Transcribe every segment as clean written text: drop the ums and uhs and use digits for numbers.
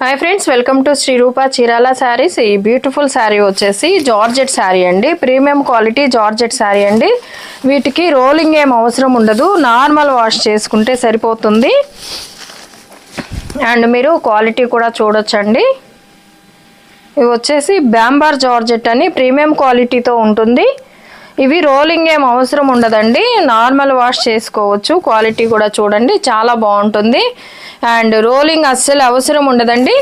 Hi friends, welcome to Shri Rupa Chirala saris. ఈ beautiful sari వచ్చేసి georgette sari అండి. ప్రీమియం క్వాలిటీ జార్జెట్ శారీ అండి. వీటికి రోలింగ్ ఏం అవసరం ఉండదు, నార్మల్ వాష్ చేసుకుంటే సరిపోతుంది. అండ్ మీరు క్వాలిటీ కూడా చూడొచ్చండి. ఇవి వచ్చేసి బ్యాంబార్ జార్జెట్ అని ప్రీమియం క్వాలిటీతో ఉంటుంది. ఇవి రోలింగ్ ఏం అవసరం ఉండదండి, నార్మల్ వాష్ చేసుకోవచ్చు. క్వాలిటీ కూడా చూడండి, చాలా బాగుంటుంది. అండ్ రోలింగ్ అస్సలు అవసరం ఉండదండి,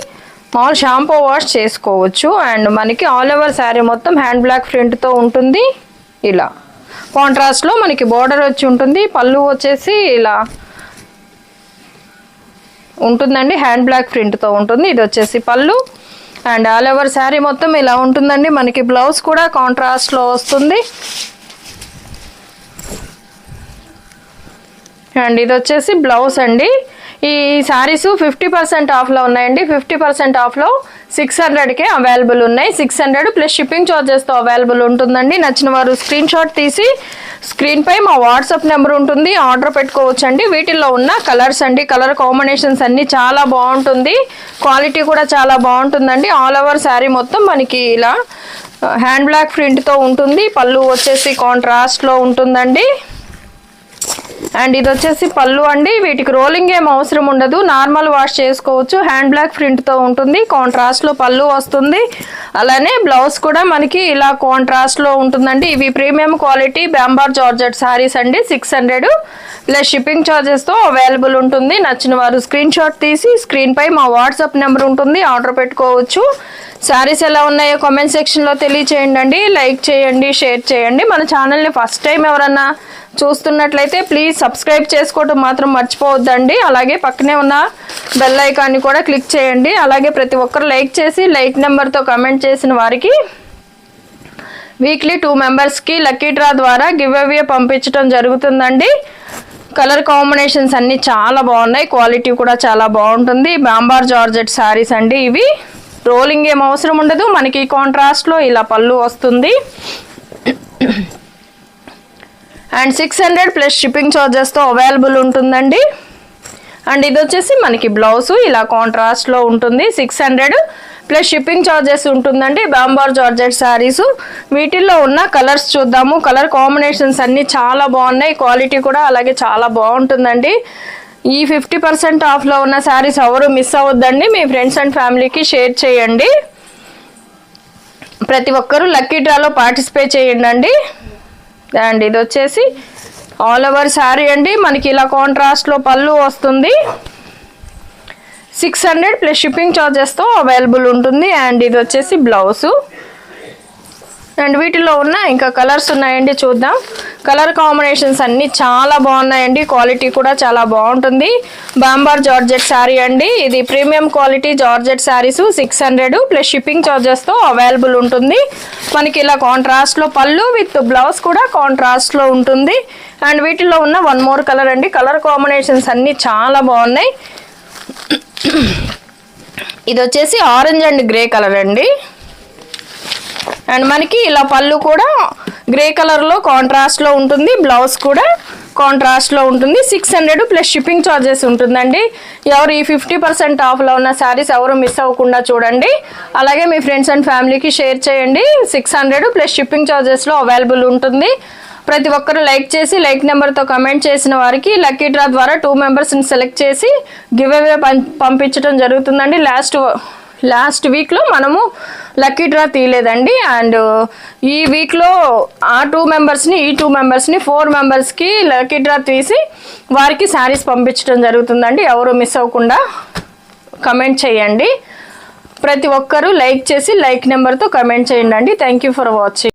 మామూలు షాంపూ వాష్ చేసుకోవచ్చు. అండ్ మనకి ఆల్ ఓవర్ శారీ మొత్తం హ్యాండ్ బ్లాక్ ప్రింట్తో ఉంటుంది. ఇలా కాంట్రాస్ట్లో మనకి బోర్డర్ వచ్చి ఉంటుంది. పళ్ళు వచ్చేసి ఇలా ఉంటుందండి, హ్యాండ్ బ్లాక్ ప్రింట్తో ఉంటుంది. ఇది వచ్చేసి పళ్ళు. అండ్ ఆల్ ఓవర్ శారీ మొత్తం ఇలా ఉంటుందండి. మనకి బ్లౌజ్ కూడా కాంట్రాస్ట్లో వస్తుంది. అండ్ ఇది వచ్చేసి బ్లౌజ్ అండి. ఈ శారీస్ 50% ఆఫ్లో ఉన్నాయండి. 50% ఆఫ్లో 600కే అవైలబుల్ ఉన్నాయి. 600 ప్లస్ షిప్పింగ్ ఛార్జెస్తో అవైలబుల్ ఉంటుందండి. నచ్చిన వారు స్క్రీన్ షాట్ తీసి స్క్రీన్పై మా వాట్సాప్ నెంబర్ ఉంటుంది, ఆర్డర్ పెట్టుకోవచ్చు అండి. వీటిల్లో ఉన్న కలర్స్ అండి, కలర్ కాంబినేషన్స్ అన్నీ చాలా బాగుంటుంది. క్వాలిటీ కూడా చాలా బాగుంటుందండి. ఆల్ ఓవర్ శారీ మొత్తం మనకి ఇలా హ్యాండ్ బ్లాక్ ప్రింట్తో ఉంటుంది. పళ్ళు వచ్చేసి కాంట్రాస్ట్లో ఉంటుందండి. అండ్ ఇది వచ్చేసి పళ్ళు అండి. వీటికి రోలింగ్ ఏం అవసరం ఉండదు, నార్మల్ వాష్ చేసుకోవచ్చు. హ్యాండ్ బ్లాక్ ప్రింట్తో ఉంటుంది. కాంట్రాస్ట్లో పళ్ళు వస్తుంది. అలానే బ్లౌజ్ కూడా మనకి ఇలా కాంట్రాస్ట్లో ఉంటుందండి. ఇవి ప్రీమియం క్వాలిటీ బ్యాంబార్ జార్జెట్ శారీస్ అండి. 600 ప్లస్ షిప్పింగ్ ఛార్జెస్తో అవైలబుల్ ఉంటుంది. నచ్చిన వారు స్క్రీన్ షాట్ తీసి స్క్రీన్పై మా వాట్సాప్ నెంబర్ ఉంటుంది, ఆర్డర్ పెట్టుకోవచ్చు. శారీస్ ఎలా ఉన్నాయో కామెంట్ సెక్షన్లో తెలియచేయండి. లైక్ చేయండి, షేర్ చేయండి. మన ఛానల్ని ఫస్ట్ టైం ఎవరన్నా చూస్తున్నట్లయితే ప్లీజ్ సబ్స్క్రైబ్ చేసుకోవడం మాత్రం మర్చిపోవద్దండి. అలాగే పక్కనే ఉన్న బెల్ ఐకాన్ని కూడా క్లిక్ చేయండి. అలాగే ప్రతి ఒక్కరు లైక్ చేసి లైక్ నెంబర్తో కమెంట్ చేసిన వారికి వీక్లీ 2 మెంబర్స్కి లక్కీ డ్రా ద్వారా గివ్ అవే పంపించడం జరుగుతుందండి. కలర్ కాంబినేషన్స్ అన్నీ చాలా బాగున్నాయి, క్వాలిటీ కూడా చాలా బాగుంటుంది. బాంబార్ జార్జెట్ శారీస్ అండి. ఇవి రోలింగ్ ఏం అవసరం ఉండదు. మనకి కాంట్రాస్ట్లో ఇలా పళ్ళు వస్తుంది. అండ్ 600 ప్లస్ షిప్పింగ్ ఛార్జెస్తో అవైలబుల్ ఉంటుందండి. అండ్ ఇది వచ్చేసి మనకి బ్లౌజు ఇలా కాంట్రాస్ట్లో ఉంటుంది. 600 ప్లస్ షిప్పింగ్ ఛార్జెస్ ఉంటుందండి. బాంబార్ జార్జెట్ శారీస్. వీటిల్లో ఉన్న కలర్స్ చూద్దాము. కలర్ కాంబినేషన్స్ అన్నీ చాలా బాగున్నాయి, క్వాలిటీ కూడా అలాగే చాలా బాగుంటుందండి. ఈ 50% ఆఫ్లో ఉన్న శారీస్ ఎవరు మిస్ అవ్వద్దండి. మీ ఫ్రెండ్స్ అండ్ ఫ్యామిలీకి షేర్ చేయండి. ప్రతి ఒక్కరూ లక్కీ డ్రాలో పార్టిసిపేట్ చేయండి. అండ్ ఇది వచ్చేసి ఆల్ ఓవర్ శారీ అండి. మనకి ఇలా కాంట్రాస్ట్లో పళ్ళు వస్తుంది. 600 ప్లస్ షిప్పింగ్ ఛార్జెస్తో అవైలబుల్ ఉంటుంది. అండ్ ఇది వచ్చేసి బ్లౌజు. అండ్ వీటిలో ఉన్న ఇంకా కలర్స్ ఉన్నాయండి, చూద్దాం. కలర్ కాంబినేషన్స్ అన్నీ చాలా బాగున్నాయండి, క్వాలిటీ కూడా చాలా బాగుంటుంది. బాంబార్ జార్జెట్ శారీ అండి. ఇది premium quality georgette saris. 600 plus shipping ఛార్జెస్తో అవైలబుల్ ఉంటుంది. మనకి ఇలా కాంట్రాస్ట్లో పళ్ళు విత్ బ్లౌజ్ కూడా కాంట్రాస్ట్లో ఉంటుంది. అండ్ వీటిలో ఉన్న వన్ మోర్ కలర్ అండి. కలర్ కాంబినేషన్స్ అన్నీ చాలా బాగున్నాయి. ఇది వచ్చేసి ఆరెంజ్ అండ్ గ్రే కలర్ అండి. అండ్ మనకి ఇలా పళ్ళు కూడా గ్రే కలర్లో కాంట్రాస్ట్లో ఉంటుంది. బ్లౌజ్ కూడా కాంట్రాస్ట్లో ఉంటుంది. 600 ప్లస్ షిప్పింగ్ ఛార్జెస్ ఉంటుందండి. ఎవరు ఈ 50% ఆఫ్లో ఉన్న శారీస్ ఎవరు మిస్ అవ్వకుండా చూడండి. అలాగే మీ ఫ్రెండ్స్ అండ్ ఫ్యామిలీకి షేర్ చేయండి. 600 ప్లస్ షిప్పింగ్ ఛార్జెస్లో అవైలబుల్ ఉంటుంది. ప్రతి ఒక్కరు లైక్ చేసి లైక్ నెంబర్తో కమెంట్ చేసిన వారికి లక్కీ డ్రా ద్వారా 2 మెంబర్స్ని సెలెక్ట్ చేసి గివ్ అవే పంపించడం జరుగుతుందండి. లాస్ట్ వీక్లో మనము లక్కీ డ్రా తీయలేదండి. అండ్ ఈ వీక్లో ఆ 2 మెంబర్స్ని 4 మెంబర్స్కి లక్కీ డ్రా తీసి వారికి శారీస్ పంపించడం జరుగుతుందండి. ఎవరు మిస్ అవ్వకుండా కమెంట్ చేయండి. ప్రతి ఒక్కరూ లైక్ చేసి లైక్ నెంబర్తో కమెంట్ చేయండి. Thank you for watching.